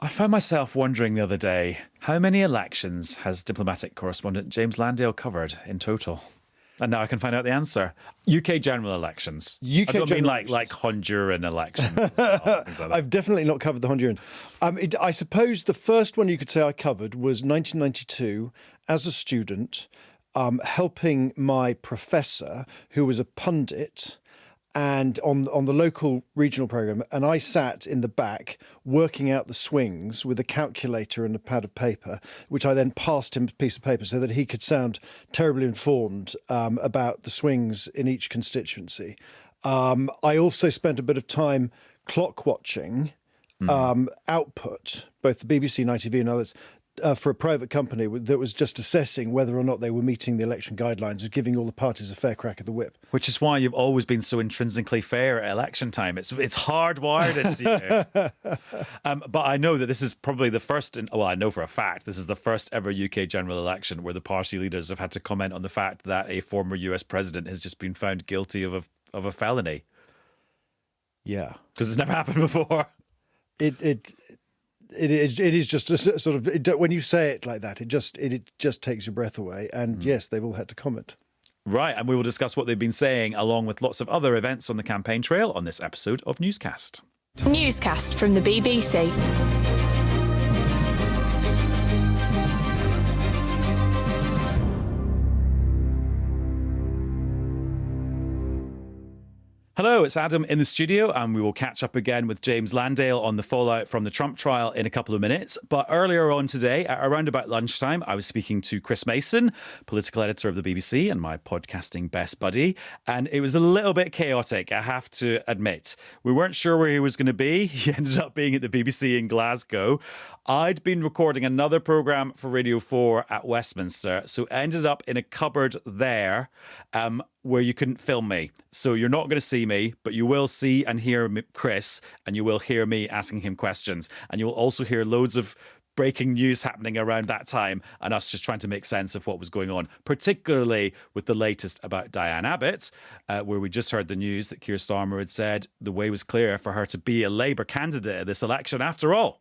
I found myself wondering the other day, how many elections has diplomatic correspondent James Landale covered in total? And now I can find out the answer. UK general elections. I don't mean like Honduran elections. I've definitely not covered the Honduran. I suppose the first one you could say I covered was 1992 as a student, helping my professor, who was a pundit, and on the local regional programme, and I sat in the back working out the swings with a calculator and a pad of paper, which I then passed him a piece of paper so that he could sound terribly informed about the swings in each constituency. I also spent a bit of time clock watching output, both the BBC and ITV and others, for a private company that was just assessing whether or not they were meeting the election guidelines of giving all the parties a fair crack at the whip. Which is why you've always been so intrinsically fair at election time. It's hardwired into you. But I know that this is probably the first, I know for a fact, this is the first ever UK general election where the party leaders have had to comment on the fact that a former US president has just been found guilty of a felony. Yeah. Because it's never happened before. It is just a sort of, when you say it like that, it just takes your breath away. And yes, they've all had to comment. Right, and we will discuss what they've been saying along with lots of other events on the campaign trail on this episode of Newscast. Newscast from the BBC. Hello, it's Adam in the studio, and we will catch up again with James Landale on the fallout from the Trump trial in a couple of minutes. But earlier on today, at around about lunchtime, I was speaking to Chris Mason, political editor of the BBC and my podcasting best buddy, and it was a little bit chaotic, I have to admit. We weren't sure where he was going to be. He ended up being at the BBC in Glasgow. I'd been recording another programme for Radio 4 at Westminster, so ended up in a cupboard there, where you couldn't film me. So you're not going to see me, but you will see and hear Chris, and you will hear me asking him questions. And you'll also hear loads of breaking news happening around that time and us just trying to make sense of what was going on, particularly with the latest about Diane Abbott, where we just heard the news that Keir Starmer had said the way was clear for her to be a Labour candidate at this election after all.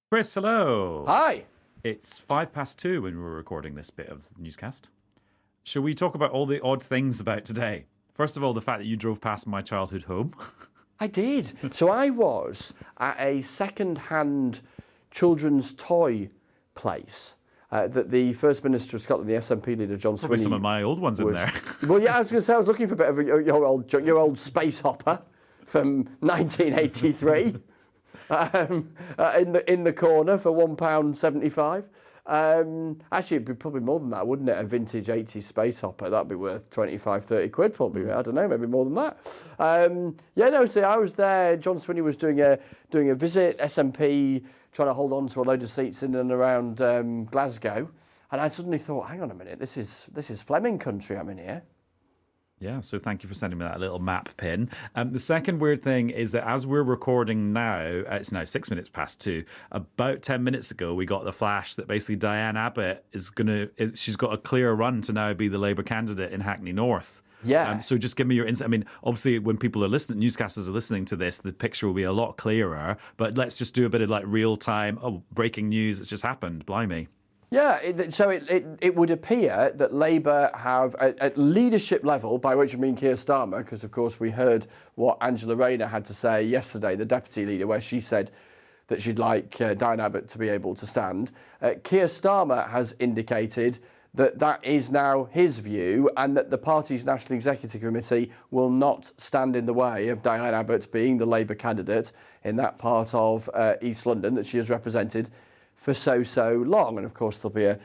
Chris, hello. Hi. It's 2:05 when we were recording this bit of the newscast. Shall we talk about all the odd things about today? First of all, the fact that you drove past my childhood home. I did. So I was at a second-hand children's toy place that the First Minister of Scotland, the SNP leader, John Swinney... Probably some of my old ones in there. Well, yeah, I was going to say, I was looking for a bit of your old space hopper from 1983 in the corner for £1.75. Actually, it'd be probably more than that, wouldn't it? A vintage 80s space hopper, that'd be worth 25, 30 quid probably. I don't know, maybe more than that. So I was there. John Swinney was doing a visit, SNP, trying to hold on to a load of seats in and around Glasgow. And I suddenly thought, hang on a minute, this is Fleming country I'm in here. Yeah, so thank you for sending me that little map pin. The second weird thing is that as we're recording now, it's now 2:06, about 10 minutes ago, we got the flash that basically Diane Abbott she's got a clear run to now be the Labour candidate in Hackney North. Yeah. So just give me your insight. I mean, obviously, when people are listening, newscasters are listening to this, the picture will be a lot clearer. But let's just do a bit of like real time, breaking news, it's just happened, blimey. Yeah, so it would appear that Labour have, at leadership level, by which I mean Keir Starmer, because of course we heard what Angela Rayner had to say yesterday, the deputy leader, where she said that she'd like Diane Abbott to be able to stand. Keir Starmer has indicated that is now his view, and that the party's National Executive Committee will not stand in the way of Diane Abbott being the Labour candidate in that part of East London that she has represented for so long. And of course there'll be a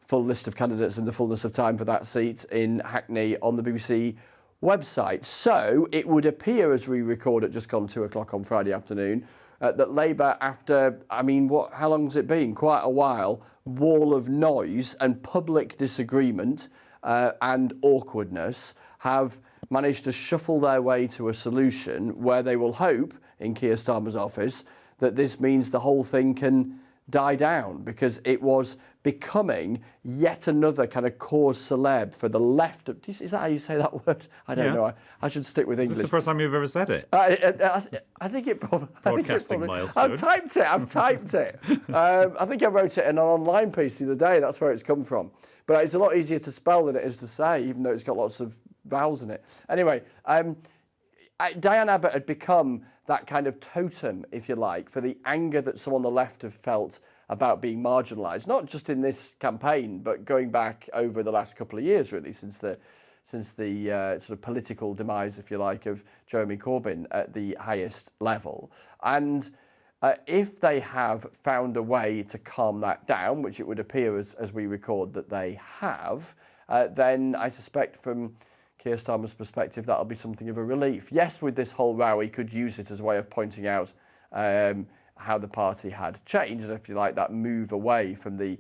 full list of candidates in the fullness of time for that seat in Hackney on the BBC website. So it would appear, as we record at just gone 2 o'clock on Friday afternoon, that Labour, after, how long has it been? Quite a while, wall of noise and public disagreement and awkwardness, have managed to shuffle their way to a solution where they will hope, in Keir Starmer's office, that this means the whole thing can die down because it was becoming yet another kind of cause célèbre for the left. Is that how you say that word? I don't know. I should stick with English. Is this the first time you've ever said it? I think it probably... Broadcasting milestone. I've typed it. I think I wrote it in an online piece the other day. That's where it's come from. But it's a lot easier to spell than it is to say, even though it's got lots of vowels in it. Anyway, Diane Abbott had become that kind of totem, if you like, for the anger that some on the left have felt about being marginalised, not just in this campaign, but going back over the last couple of years, really, since the sort of political demise, if you like, of Jeremy Corbyn at the highest level. And if they have found a way to calm that down, which it would appear as we record that they have, then I suspect from Keir Starmer's perspective, that'll be something of a relief. Yes, with this whole row, he could use it as a way of pointing out how the party had changed, and if you like, that move away from the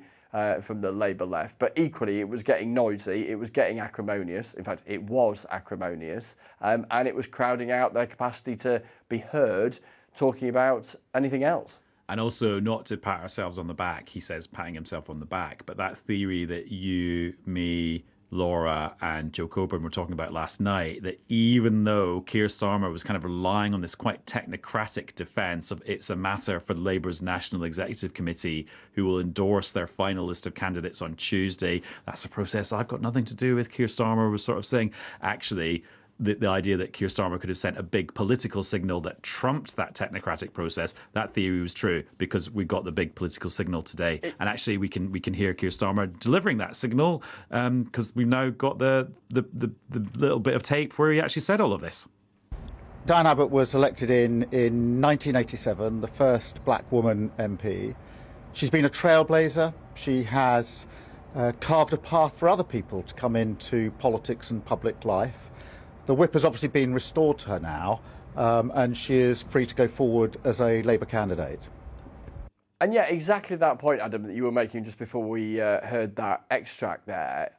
Labour left. But equally, it was getting noisy, it was getting acrimonious. In fact, it was acrimonious, and it was crowding out their capacity to be heard talking about anything else. And also, not to pat ourselves on the back, he says patting himself on the back, but that theory that you, me, Laura and Joe Coburn were talking about last night, that even though Keir Starmer was kind of relying on this quite technocratic defence of it's a matter for Labour's National Executive Committee who will endorse their final list of candidates on Tuesday, that's a process I've got nothing to do with. Keir Starmer was sort of saying, actually, the idea that Keir Starmer could have sent a big political signal that trumped that technocratic process, that theory was true because we got the big political signal today. And actually we can hear Keir Starmer delivering that signal because we've now got the little bit of tape where he actually said all of this. Diane Abbott was elected in 1987, the first black woman MP. She's been a trailblazer. She has carved a path for other people to come into politics and public life. The whip has obviously been restored to her now, and she is free to go forward as a Labour candidate. And yeah, exactly that point, Adam, that you were making just before we heard that extract there.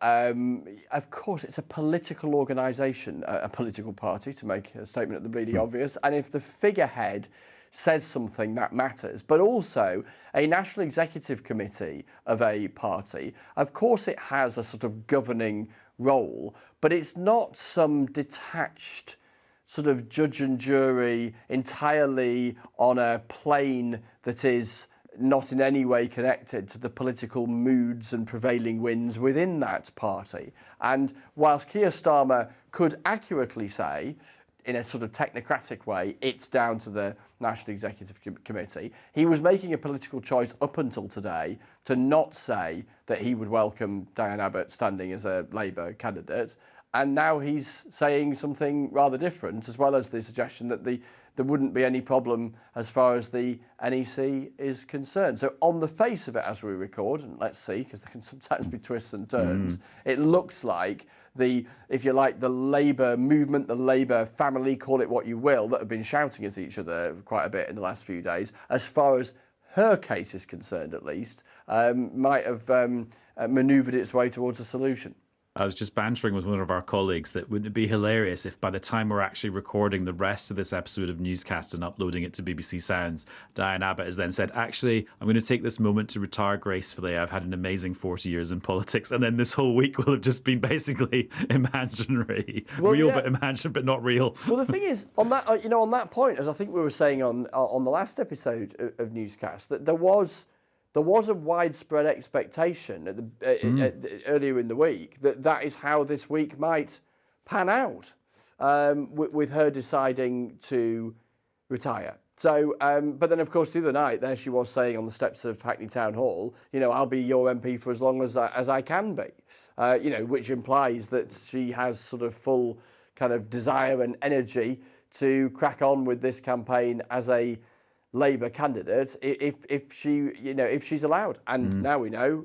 Of course, it's a political organisation, a political party, to make a statement at the bleeding obvious. And if the figurehead says something, that matters. But also, a National Executive Committee of a party, of course it has a sort of governing role, but it's not some detached sort of judge and jury entirely on a plane that is not in any way connected to the political moods and prevailing winds within that party. And whilst Keir Starmer could accurately say, in a sort of technocratic way, it's down to the National Executive Committee, he was making a political choice up until today to not say that he would welcome Diane Abbott standing as a Labour candidate. And now he's saying something rather different, as well as the suggestion that there wouldn't be any problem as far as the NEC is concerned. So on the face of it, as we record, and let's see, because there can sometimes be twists and turns, it looks like if you like, the Labour movement, the Labour family, call it what you will, that have been shouting at each other quite a bit in the last few days, as far as her case is concerned at least, might have manoeuvred its way towards a solution. I was just bantering with one of our colleagues that wouldn't it be hilarious if by the time we're actually recording the rest of this episode of Newscast and uploading it to BBC Sounds, Diane Abbott has then said, actually, I'm going to take this moment to retire gracefully. I've had an amazing 40 years in politics. And then this whole week will have just been basically imaginary. But imagined, but not real. Well, the thing is, on that point, as I think we were saying on the last episode of Newscast, that there was a widespread expectation earlier in the week that is how this week might pan out, with her deciding to retire. So, but then, of course, the other night, there she was saying on the steps of Hackney Town Hall, I'll be your MP for as long as I can be, which implies that she has sort of full kind of desire and energy to crack on with this campaign as a Labour candidate if she's allowed, and now we know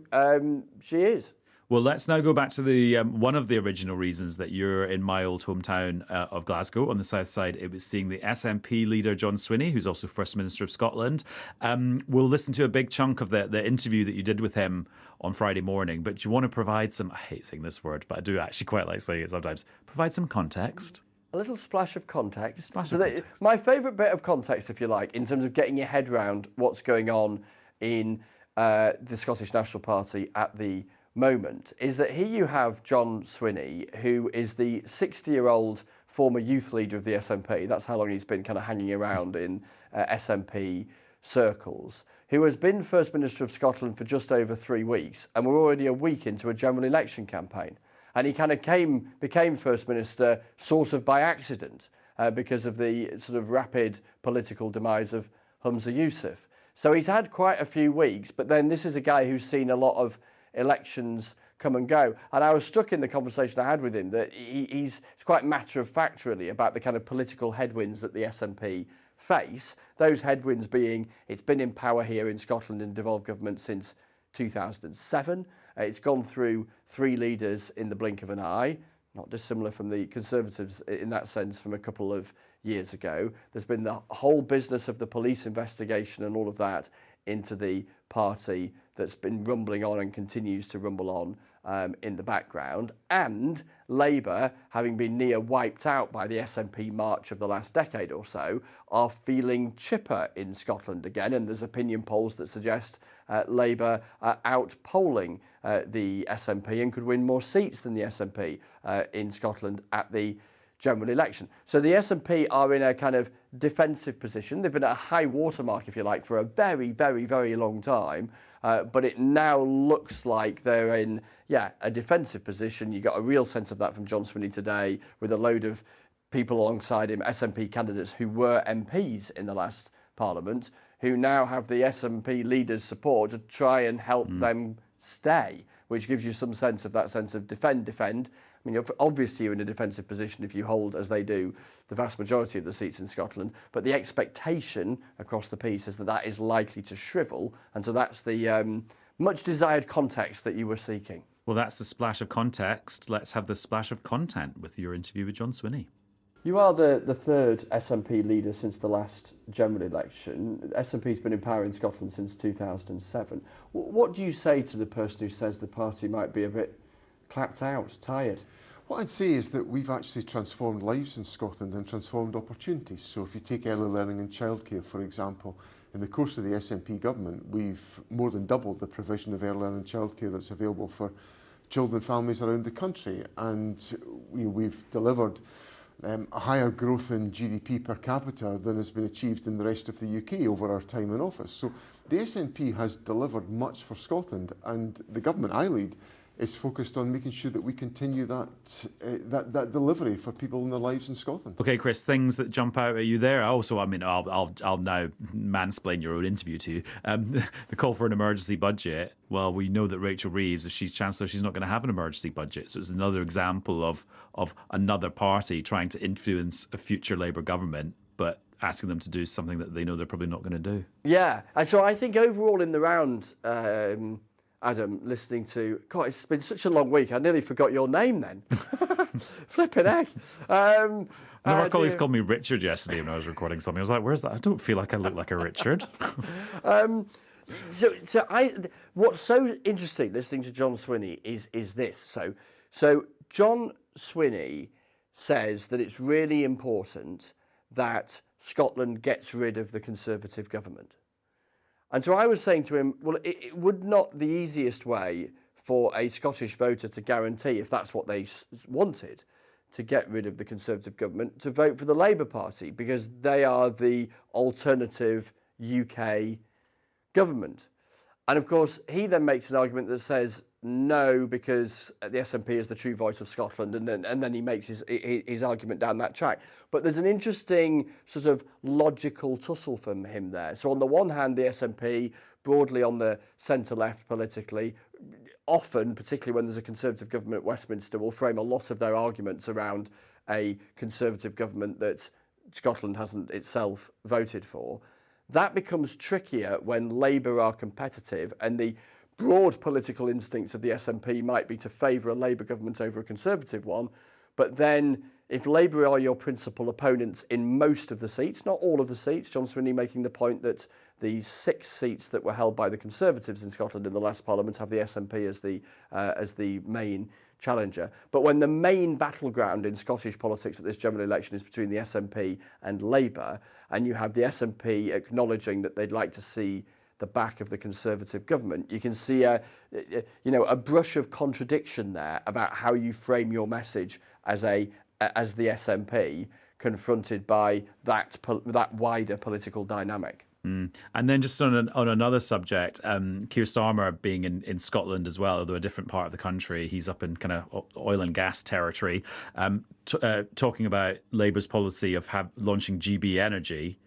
she is. Well, let's now go back to the one of the original reasons that you're in my old hometown of Glasgow on the south side. It was seeing the SNP leader John Swinney, who's also First Minister of Scotland. We'll listen to a big chunk of the interview that you did with him on Friday morning. But do you want to provide some? I hate saying this word, but I do actually quite like saying it sometimes. Provide some context. A little splash of context. My favourite bit of context, if you like, in terms of getting your head around what's going on in the Scottish National Party at the moment is that here you have John Swinney, who is the 60-year-old former youth leader of the SNP. That's how long he's been kind of hanging around in SNP circles, who has been First Minister of Scotland for just over 3 weeks, and we're already a week into a general election campaign. And he kind of became First Minister sort of by accident because of the sort of rapid political demise of Humza Yousaf. So he's had quite a few weeks, but then this is a guy who's seen a lot of elections come and go. And I was struck in the conversation I had with him that it's quite matter of fact really about the kind of political headwinds that the SNP face. Those headwinds being it's been in power here in Scotland in devolved government since 2007. It's gone through 3 leaders in the blink of an eye, not dissimilar from the Conservatives in that sense from a couple of years ago. There's been the whole business of the police investigation and all of that into the party that's been rumbling on and continues to rumble on in the background. And Labour, having been near wiped out by the SNP march of the last decade or so, are feeling chipper in Scotland again. And there's opinion polls that suggest Labour are out-polling the SNP and could win more seats than the SNP in Scotland at the general election. So the SNP are in a kind of defensive position. They've been at a high watermark, if you like, for a very, very, very long time. But it now looks like they're in, a defensive position. You got a real sense of that from John Swinney today with a load of people alongside him, SNP candidates who were MPs in the last Parliament, who now have the SNP leaders' support to try and help them stay, which gives you some sense of that sense of defend. I mean, obviously you're in a defensive position if you hold, as they do, the vast majority of the seats in Scotland, but the expectation across the piece is that that is likely to shrivel, and so that's the much desired context that you were seeking. Well, that's the splash of context. Let's have the splash of content with your interview with John Swinney. You are the third SNP leader since the last general election. SNP's been in power in Scotland since 2007. What do you say to the person who says the party might be a bit clapped out, tired? What I'd say is that we've actually transformed lives in Scotland and transformed opportunities. So if you take early learning and childcare, for example, in the course of the SNP government, we've more than doubled the provision of early learning and childcare that's available for children and families around the country. And we've delivered a higher growth in GDP per capita than has been achieved in the rest of the UK over our time in office. So the SNP has delivered much for Scotland, and the government I lead is focused on making sure that we continue that delivery for people in their lives in Scotland. Okay, Chris, things that jump out at you there. Also, I mean, I'll now mansplain your own interview to you. The call for an emergency budget. Well, we know that Rachel Reeves, if she's Chancellor, she's not going to have an emergency budget. So it's another example of another party trying to influence a future Labour government, but asking them to do something that they know they're probably not going to do. Yeah, and so I think overall in the round, Adam, listening to... God, it's been such a long week. I nearly forgot your name then. Flipping heck. One of our colleagues called me Richard yesterday when I was recording something. I was like, where's that? I don't feel like I look like a Richard. What's so interesting listening to John Swinney is this. So John Swinney says that it's really important that Scotland gets rid of the Conservative government. And so I was saying to him, well, it would not the easiest way for a Scottish voter to guarantee, if that's what they wanted, to get rid of the Conservative government, to vote for the Labour Party, because they are the alternative UK government. And of course, he then makes an argument that says no, because the SNP is the true voice of Scotland, and then he makes his argument down that track. But there's an interesting sort of logical tussle from him there. So on the one hand, the SNP, broadly on the centre-left politically, often, particularly when there's a Conservative government at Westminster, will frame a lot of their arguments around a Conservative government that Scotland hasn't itself voted for. That becomes trickier when Labour are competitive, and the broad political instincts of the SNP might be to favour a Labour government over a Conservative one. But then if Labour are your principal opponents in most of the seats, not all of the seats, John Swinney making the point that the 6 seats that were held by the Conservatives in Scotland in the last Parliament have the SNP as the main challenger. But when the main battleground in Scottish politics at this general election is between the SNP and Labour, and you have the SNP acknowledging that they'd like to see the back of the Conservative government. You can see a brush of contradiction there about how you frame your message as the SNP confronted by that wider political dynamic. And then just on another subject, Keir Starmer being in Scotland as well, although a different part of the country, he's up in kind of oil and gas territory, talking about Labour's policy of launching GB Energy,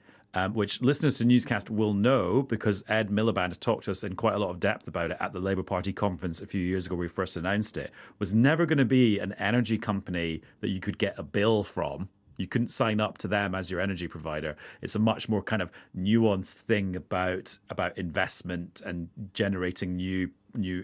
which listeners to Newscast will know because Ed Miliband talked to us in quite a lot of depth about it at the Labour Party conference a few years ago when we first announced it, was never going to be an energy company that you could get a bill from. You couldn't sign up to them as your energy provider. It's a much more kind of nuanced thing about investment and generating new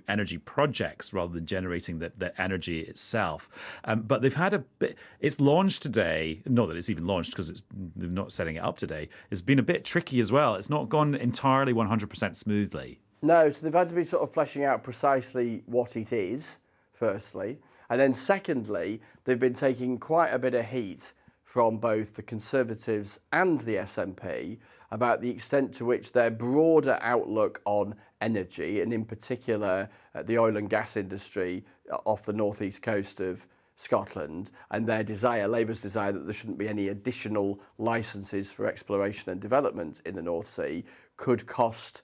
energy projects rather than generating the energy itself. But they've had a bit. It's launched today. Not that it's even launched because they're not setting it up today. It's been a bit tricky as well. It's not gone entirely 100% smoothly. No, so they've had to be sort of fleshing out precisely what it is, firstly, and then secondly, they've been taking quite a bit of heat from both the Conservatives and the SNP about the extent to which their broader outlook on energy, and in particular the oil and gas industry off the northeast coast of Scotland, and their desire, Labour's desire, that there shouldn't be any additional licences for exploration and development in the North Sea, could cost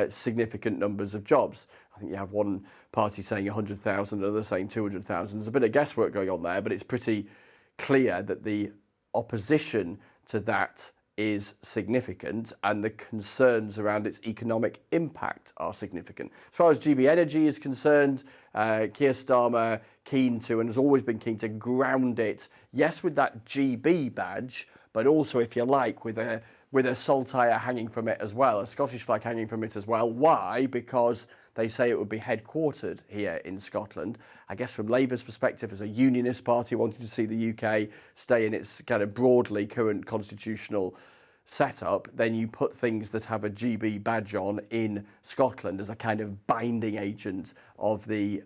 significant numbers of jobs. I think you have one party saying 100,000, another saying 200,000. There's a bit of guesswork going on there, but it's pretty clear that the opposition to that is significant and the concerns around its economic impact are significant. As far as GB Energy is concerned, Keir Starmer keen to, and has always been keen to, ground it, yes, with that GB badge, but also, if you like, with a saltire hanging from it as well, a Scottish flag hanging from it as well. Why? Because they say it would be headquartered here in Scotland. I guess from Labour's perspective, as a unionist party wanting to see the UK stay in its kind of broadly current constitutional setup, then you put things that have a GB badge on in Scotland as a kind of binding agent of the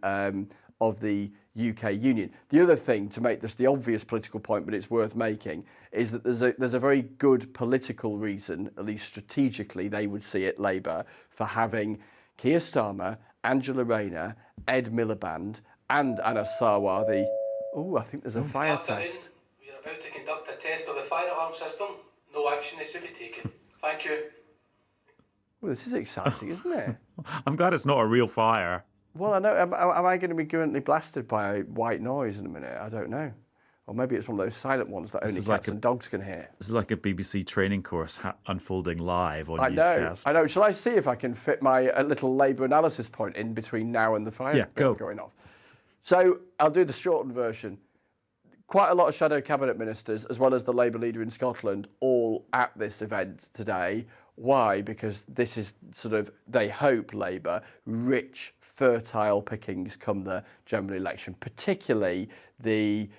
UK Union. The other thing, to make this the obvious political point, but it's worth making, is that there's a very good political reason, at least strategically they would see it, Labour, for having Keir Starmer, Angela Rayner, Ed Miliband and Anna Sarwar, I think there's a fire test. We are about to conduct a test of the firearm system. No action is to be taken. Thank you. Well, this is exciting, isn't it? I'm glad it's not a real fire. Well, I know. Am I going to be currently blasted by white noise in a minute? I don't know. Or maybe it's one of those silent ones that only cats and dogs can hear. This is like a BBC training course unfolding live on Newscast. I know. Shall I see if I can fit my little Labour analysis point in between now and the fire going off? So I'll do the shortened version. Quite a lot of shadow cabinet ministers, as well as the Labour leader in Scotland, all at this event today. Why? Because this is sort of, they hope, Labour, rich, fertile pickings come the general election, particularly the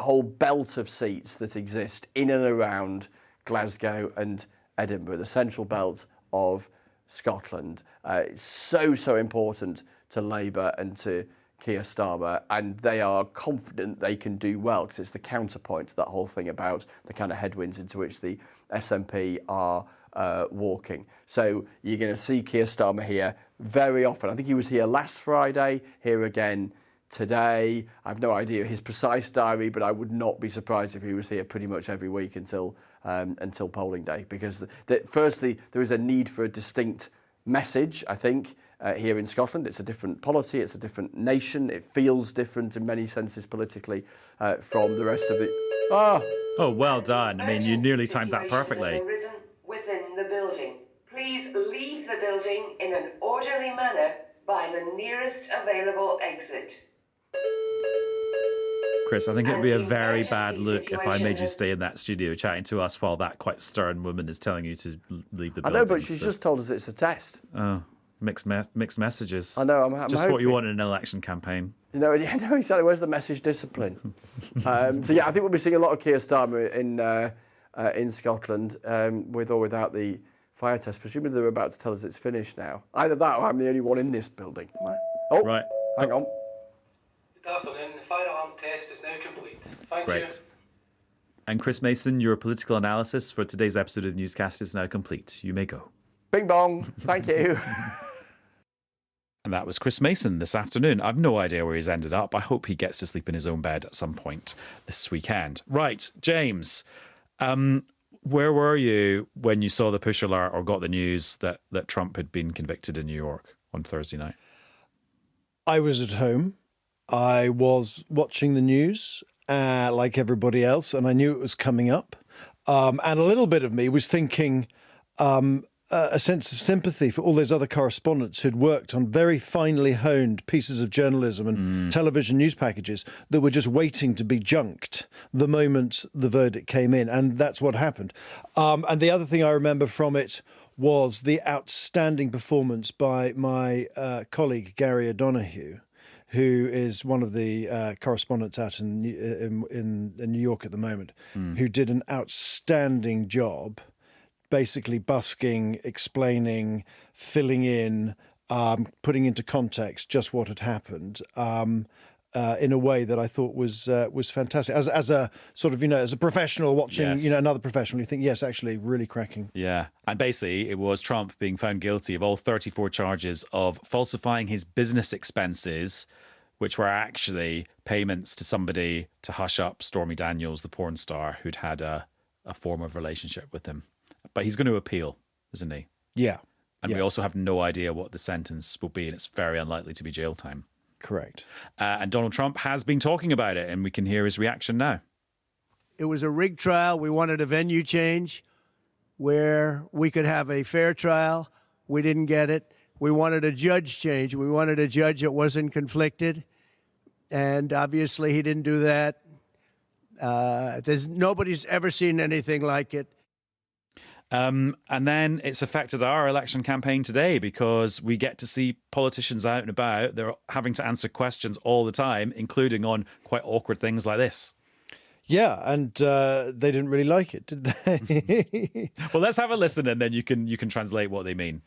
whole belt of seats that exist in and around Glasgow and Edinburgh, the central belt of Scotland. It's so important to Labour and to Keir Starmer, and they are confident they can do well because it's the counterpoint to that whole thing about the kind of headwinds into which the SNP are walking. So you're going to see Keir Starmer here very often. I think he was here last Friday, here again today. I have no idea his precise diary, but I would not be surprised if he was here pretty much every week until polling day, because firstly, there is a need for a distinct message, I think, here in Scotland. It's a different polity, it's a different nation, it feels different in many senses politically from the rest of the... Oh, well done. I mean, you nearly timed that perfectly. Within the building. Please leave the building in an orderly manner by the nearest available exit. Chris, I think it would be a very bad look if I made you stay in that studio chatting to us while that quite stern woman is telling you to leave the building. I know, but she's just told us it's a test. Oh, mixed messages. I know, I'm just hoping. What you want in an election campaign. You know, exactly. Where's the message discipline? I think we'll be seeing a lot of Keir Starmer in Scotland, with or without the fire test. Presumably they're about to tell us it's finished now. Either that or I'm the only one in this building. Oh, right. Hang on. Good afternoon. The firearm test is now complete. Thank you. And Chris Mason, your political analysis for today's episode of Newscast is now complete. You may go. Bing bong. Thank you. And that was Chris Mason this afternoon. I've no idea where he's ended up. I hope he gets to sleep in his own bed at some point this weekend. Right, James, where were you when you saw the push alert or got the news that Trump had been convicted in New York on Thursday night? I was at home. I was watching the news like everybody else, and I knew it was coming up. And a little bit of me was thinking a sense of sympathy for all those other correspondents who'd worked on very finely honed pieces of journalism and television news packages that were just waiting to be junked the moment the verdict came in. And that's what happened. And the other thing I remember from it was the outstanding performance by my colleague, Gary O'Donoghue, who is one of the correspondents out in New York at the moment, who did an outstanding job, basically busking, explaining, filling in, putting into context just what had happened in a way that I thought was fantastic. As a sort of, as a professional watching, another professional, you think, yes, actually, really cracking. Yeah. And basically, it was Trump being found guilty of all 34 charges of falsifying his business expenses, which were actually payments to somebody to hush up Stormy Daniels, the porn star, who'd had a form of relationship with him. But he's going to appeal, isn't he? Yeah. And we also have no idea what the sentence will be, and it's very unlikely to be jail time. Correct. And Donald Trump has been talking about it, and we can hear his reaction now. It was a rigged trial. We wanted a venue change where we could have a fair trial. We didn't get it. We wanted a judge change. We wanted a judge that wasn't conflicted. And obviously he didn't do that. Nobody's ever seen anything like it. And then it's affected our election campaign today because we get to see politicians out and about. They're having to answer questions all the time, including on quite awkward things like this. Yeah, and they didn't really like it, did they? Well, let's have a listen, and then you can translate what they mean.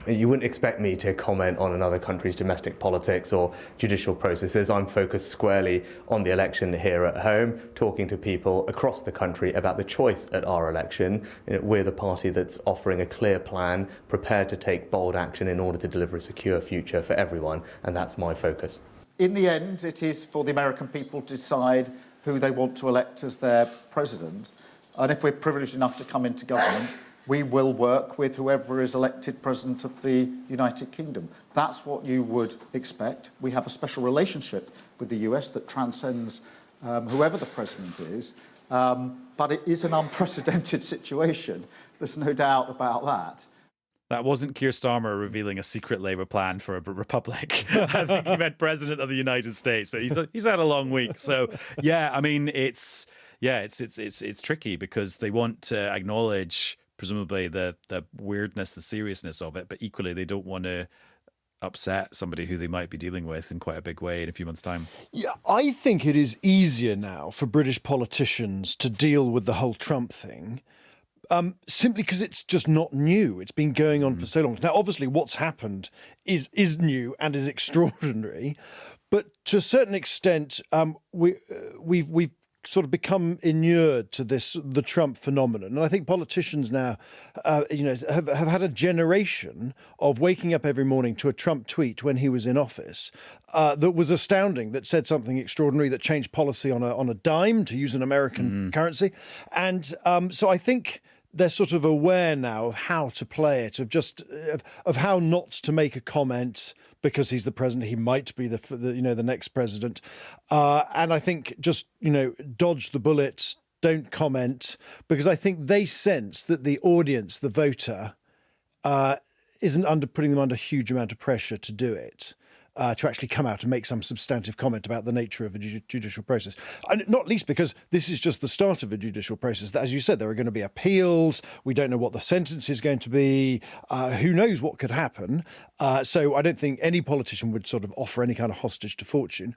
You wouldn't expect me to comment on another country's domestic politics or judicial processes. I'm focused squarely on the election here at home, talking to people across the country about the choice at our election. We're the party that's offering a clear plan, prepared to take bold action in order to deliver a secure future for everyone, and that's my focus. In the end, it is for the American people to decide who they want to elect as their president. And if we're privileged enough to come into government, we will work with whoever is elected President of the United Kingdom. That's what you would expect. We have a special relationship with the US that transcends whoever the President is, but it is an unprecedented situation. There's no doubt about that. That wasn't Keir Starmer revealing a secret Labour plan for a republic. I think he meant President of the United States, but he's had a long week. So, yeah, I mean, it's tricky because they want to acknowledge presumably the weirdness, the seriousness of it, but equally they don't want to upset somebody who they might be dealing with in quite a big way in a few months' time. Yeah, I think it is easier now for British politicians to deal with the whole Trump thing, simply because it's just not new. It's been going on for so long. Now, obviously, what's happened is new and is extraordinary, but to a certain extent, we've sort of become inured to the Trump phenomenon. And I think politicians now, have had a generation of waking up every morning to a Trump tweet when he was in office that was astounding, that said something extraordinary, that changed policy on a dime, to use an American currency. And so I think they're sort of aware now of how to play it, of how not to make a comment because he's the president. He might be the next president, and I think just dodge the bullets, don't comment, because I think they sense that the audience, the voter, isn't putting them under a huge amount of pressure to do it. To actually come out and make some substantive comment about the nature of a judicial process. And not least because this is just the start of a judicial process. As you said, there are going to be appeals. We don't know what the sentence is going to be. Who knows what could happen? So I don't think any politician would sort of offer any kind of hostage to fortune.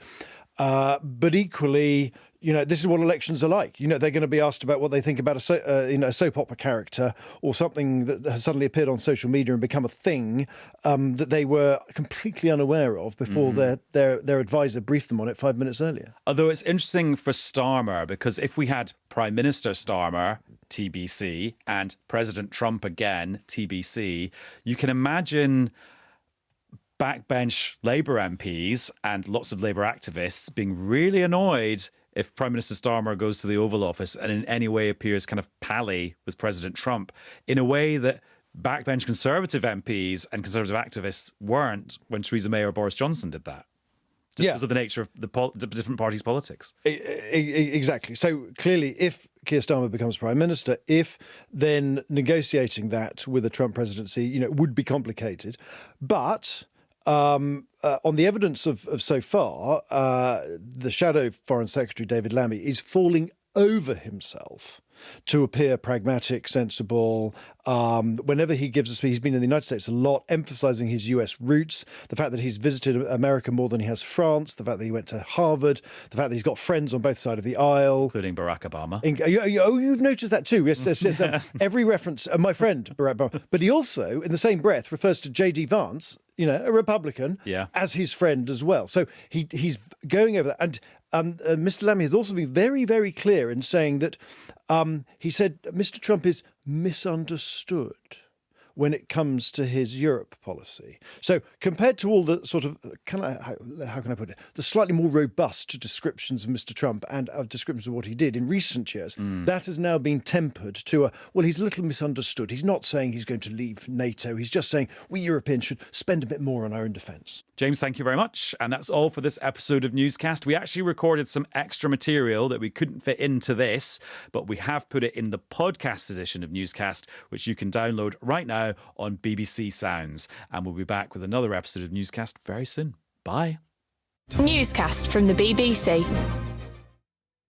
But equally, this is what elections are like. They're going to be asked about what they think about a soap opera character or something that has suddenly appeared on social media and become a thing that they were completely unaware of before their advisor briefed them on it 5 minutes earlier. Although it's interesting for Starmer, because if we had Prime Minister Starmer, TBC, and President Trump again, TBC, you can imagine backbench Labour MPs and lots of Labour activists being really annoyed if Prime Minister Starmer goes to the Oval Office and in any way appears kind of pally with President Trump, in a way that backbench Conservative MPs and Conservative activists weren't when Theresa May or Boris Johnson did that. Just because of the nature of the different parties' politics. Exactly. So clearly, if Keir Starmer becomes Prime Minister, then negotiating that with a Trump presidency, would be complicated. But on the evidence of so far, the shadow Foreign Secretary, David Lammy, is falling over himself to appear pragmatic, sensible. Whenever he gives a speech, he's been in the United States a lot, emphasising his US roots, the fact that he's visited America more than he has France, the fact that he went to Harvard, the fact that he's got friends on both sides of the aisle. Including Barack Obama. You've noticed that too. Yes. Every reference, my friend, Barack Obama. But he also, in the same breath, refers to J.D. Vance, a Republican, as his friend as well. So he's going over that. And Mr. Lammy has also been very, very clear in saying that he said Mr. Trump is misunderstood when it comes to his Europe policy. So compared to all the sort of, how can I put it, the slightly more robust descriptions of Mr. Trump and descriptions of what he did in recent years, that has now been tempered to he's a little misunderstood. He's not saying he's going to leave NATO. He's just saying we Europeans should spend a bit more on our own defence. James, thank you very much. And that's all for this episode of Newscast. We actually recorded some extra material that we couldn't fit into this, but we have put it in the podcast edition of Newscast, which you can download right now on BBC Sounds. And we'll be back with another episode of Newscast very soon. Bye. Newscast from the BBC.